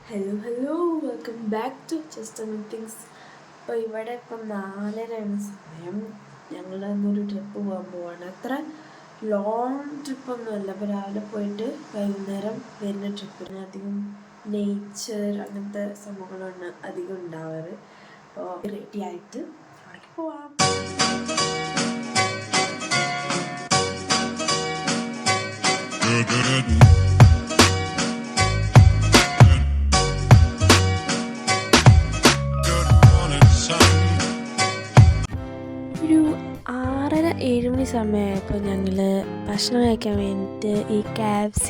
Hello welcome back to just things. അപ്പോൾ ഇവിടെ ഇപ്പം 4:30 സമയം. ഞങ്ങൾ ഇന്നൊരു ട്രിപ്പ് പോകാൻ പോവാണ്. അത്ര ലോങ് ട്രിപ്പൊന്നുമല്ല. അപ്പോൾ രാവിലെ പോയിട്ട് വൈകുന്നേരം വരുന്ന ട്രിപ്പിന് അധികം നേച്ചർ അങ്ങനത്തെ സംഭവങ്ങളാണ് അധികം ഉണ്ടാവാറ്. അപ്പോൾ റെഡി ആയിട്ട് അവിടേക്ക് പോവാം. ഒരു 6:30-7 മണി സമയമായപ്പോൾ ഞങ്ങൾ ഭക്ഷണം കഴിക്കാൻ വേണ്ടിയിട്ട് ഈ KFC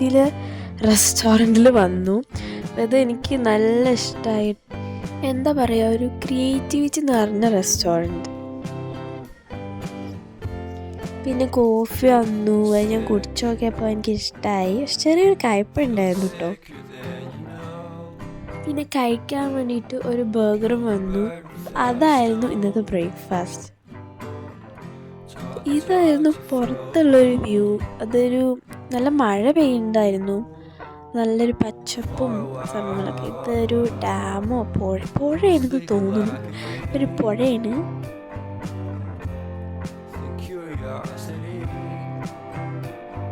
റെസ്റ്റോറൻറ്റിൽ വന്നു. അപ്പോൾ ഇത് എനിക്ക് നല്ല ഇഷ്ടമായി. എന്താ പറയുക, ഒരു ക്രിയേറ്റിവിറ്റി നിറഞ്ഞ റെസ്റ്റോറൻറ്റ്. പിന്നെ കോഫി വന്നു, അത് ഞാൻ കുടിച്ചു നോക്കിയപ്പോൾ എനിക്കിഷ്ടമായി. പക്ഷെ ചെറിയൊരു കയ്പുണ്ടായിരുന്നു കേട്ടോ. പിന്നെ കഴിക്കാൻ വേണ്ടിയിട്ട് ഒരു ബർഗറും വന്നു. അതായിരുന്നു ഇന്നത്തെ ബ്രേക്ക്ഫാസ്റ്റ്. ഇതായിരുന്നു പുറത്തുള്ളൊരു വ്യൂ. അതൊരു നല്ല മഴ പെയ്യുന്നുണ്ടായിരുന്നു, നല്ലൊരു പച്ചപ്പും സംഭവങ്ങളൊക്കെ. ഇതൊരു ഡാമോ പുഴയാണെന്ന് തോന്നുന്നു, ഒരു പുഴയാണ്.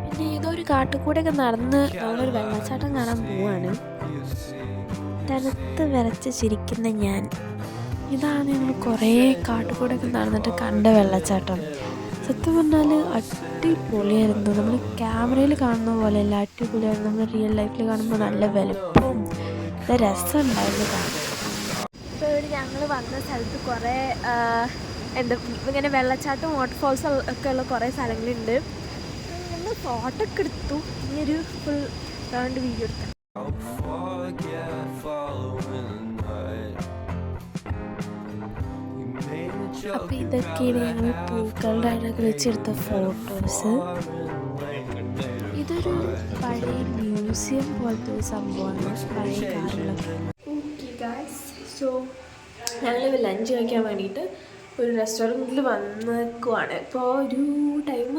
പിന്നെ ഇതൊരു കാട്ടുകൂടെയൊക്കെ നടന്ന് നമ്മളൊരു വെള്ളച്ചാട്ടം കാണാൻ പോവാണ്. തണുത്ത് വിറച്ച് ചിരിക്കുന്ന ഞാൻ. ഇതാണ് ഞങ്ങൾ കുറേ കാട്ടുകൂടെയൊക്കെ നടന്നിട്ട് കണ്ട വെള്ളച്ചാട്ടം. സത്യം പറഞ്ഞാൽ അടിപൊളിയായിരുന്നു. നമ്മൾ ക്യാമറയിൽ കാണുന്ന പോലെയല്ല, അടിപൊളിയായിരുന്നു. നമ്മൾ റിയൽ ലൈഫിൽ കാണുമ്പോൾ നല്ല വലുപ്പവും നല്ല രസമുണ്ടായിരുന്നു കാണാൻ. ഇപ്പോൾ ഇവിടെ ഞങ്ങൾ വന്ന സ്ഥലത്ത് കുറേ ഇങ്ങനെ വെള്ളച്ചാട്ടം വാട്ടർഫോൾസ് ഒക്കെ ഉള്ള കുറേ സ്ഥലങ്ങളുണ്ട്. ഞങ്ങൾ ഫോട്ടോ ഒക്കെ എടുത്തു. ഇനിയൊരു ഫുൾ റൗണ്ട് വീഡിയോ എടുത്തു. അപ്പോൾ ഇതൊക്കെയാണ് ഞങ്ങൾ പൂക്കളുടെ അഴക് വെച്ചെടുത്ത ഫോട്ടോസ്. ഇതൊരു പഴയ മ്യൂസിയം പോലത്തെ ഒരു സംഭവമാണ്, പഴയ കാറിലൊക്കെ. ഓക്കെ ഗായ്സ്, സോ ഞങ്ങൾ ലഞ്ച് കഴിക്കാൻ വേണ്ടിയിട്ട് ഒരു റെസ്റ്റോറൻറ്റിൽ വന്നേക്കുവാണ്. ഇപ്പോൾ ഒരു ടൈം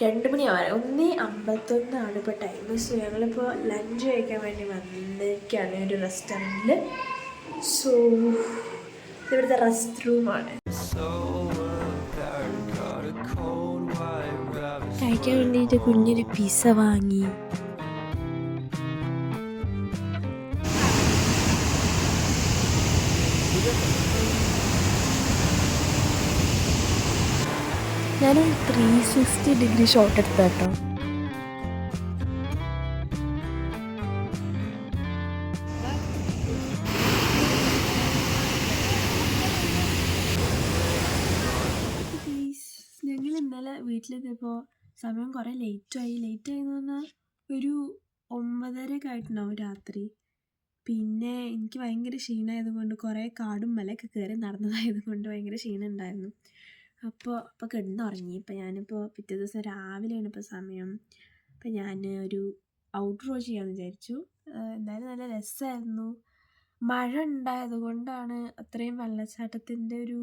2 മണിയാവാൻ 1:51 ഇപ്പോൾ ടൈം. സോ ഞങ്ങളിപ്പോൾ ലഞ്ച് കഴിക്കാൻ വേണ്ടി വന്നിരിക്കുകയാണ് ഒരു റെസ്റ്റോറൻറ്റിൽ. സോ ഇവിടുത്തെ റെസ്റ്റ് റൂമാണ്. കഴിക്കാൻ വേണ്ടിയിട്ട് കുഞ്ഞൊരു പിസ്സ വാങ്ങി. ഞാനൊരു 360 ഡിഗ്രി ഷോട്ട് എടുത്ത കേട്ടോ. ഞങ്ങൾ ഇന്നലെ വീട്ടിലെത്തിയപ്പോൾ സമയം കുറേ ലേറ്റായി എന്ന് പറഞ്ഞാൽ ഒരു 9:30 ആയിട്ടുണ്ടാവും രാത്രി. പിന്നെ എനിക്ക് ഭയങ്കര ക്ഷീണമായതുകൊണ്ട് കുറേ കാടും മലയൊക്കെ കയറി നടന്നതായതുകൊണ്ട് ഭയങ്കര ക്ഷീണം ഉണ്ടായിരുന്നു. അപ്പോൾ കിടന്നുറങ്ങി. ഞാനിപ്പോൾ പിറ്റേ ദിവസം രാവിലെയാണ് ഇപ്പോൾ സമയം. അപ്പോൾ ഞാൻ ഒരു ഔട്ട്ഡോർ ചെയ്യാമെന്ന് വിചാരിച്ചു. എന്തായാലും നല്ല രസമായിരുന്നു. മഴ ഉണ്ടായതുകൊണ്ടാണ് അത്രയും വെള്ളച്ചാട്ടത്തിൻ്റെ ഒരു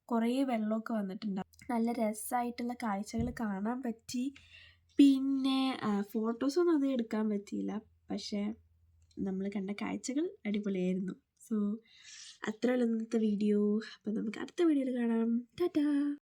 കുറേ വെള്ളമൊക്കെ വന്നിട്ടുണ്ടാവും. നല്ല രസമായിട്ടുള്ള കാഴ്ചകൾ കാണാൻ പറ്റി. പിന്നെ ഫോട്ടോസൊന്നും അത് എടുക്കാൻ പറ്റിയില്ല, പക്ഷേ നമ്മൾ കണ്ട കാഴ്ചകൾ അടിപൊളിയായിരുന്നു. സോ അത്രയുള്ള ഇന്നത്തെ വീഡിയോ. അപ്പോൾ നമുക്ക് അടുത്ത വീഡിയോയിൽ കാണാം. ടാറ്റാ.